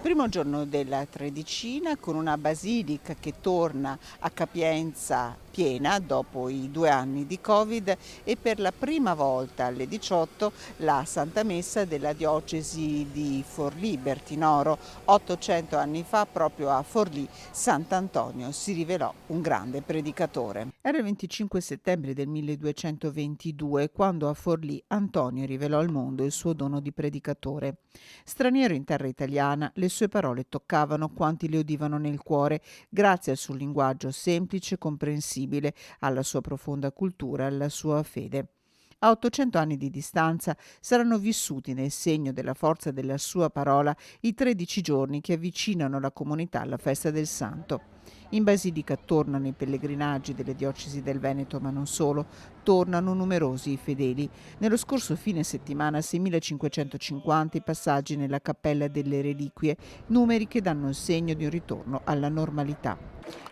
Primo giorno della Tredicina con una basilica che torna a capienza piena dopo i 2 anni di Covid e per la prima volta alle 18 la Santa Messa della diocesi di Forlì Bertinoro. 800 anni fa proprio a Forlì Sant'Antonio si rivelò un grande predicatore. Era il 25 settembre del 1222 quando a Forlì Antonio rivelò al mondo il suo dono di predicatore. Straniero in terra italiana, le sue parole toccavano quanti le udivano nel cuore, grazie al suo linguaggio semplice e comprensibile, alla sua profonda cultura e alla sua fede. A 800 anni di distanza saranno vissuti nel segno della forza della sua parola i 13 giorni che avvicinano la comunità alla festa del Santo. In Basilica tornano i pellegrinaggi delle diocesi del Veneto, ma non solo, tornano numerosi i fedeli. Nello scorso fine settimana 6.550 i passaggi nella Cappella delle Reliquie, numeri che danno il segno di un ritorno alla normalità.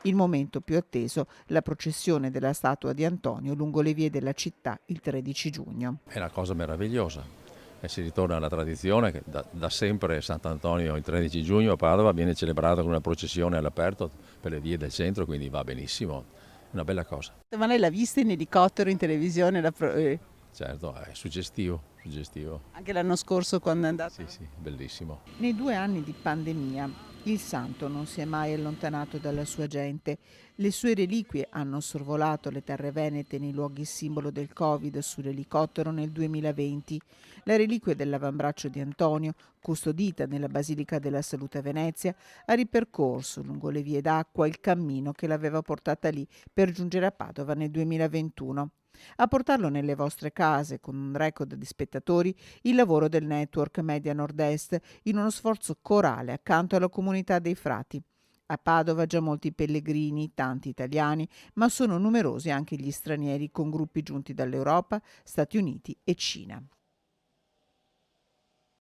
Il momento più atteso, la processione della statua di Antonio lungo le vie della città il 13 giugno. È una cosa meravigliosa e si ritorna alla tradizione che da sempre Sant'Antonio il 13 giugno a Padova viene celebrato con una processione all'aperto per le vie del centro, quindi va benissimo, è una bella cosa. Ma lei l'ha vista in elicottero in televisione Certo, è suggestivo, suggestivo. anche l'anno scorso quando è andato? Sì, sì, bellissimo. Nei 2 anni di pandemia il santo non si è mai allontanato dalla sua gente. Le sue reliquie hanno sorvolato le terre venete nei luoghi simbolo del Covid sull'elicottero nel 2020. La reliquia dell'avambraccio di Antonio, custodita nella Basilica della Salute a Venezia, ha ripercorso lungo le vie d'acqua il cammino che l'aveva portata lì per giungere a Padova nel 2021. A portarlo nelle vostre case con un record di spettatori il lavoro del network Media Nord-Est in uno sforzo corale accanto alla comunità dei frati. A Padova già molti pellegrini, tanti italiani, ma sono numerosi anche gli stranieri con gruppi giunti dall'Europa, Stati Uniti e Cina.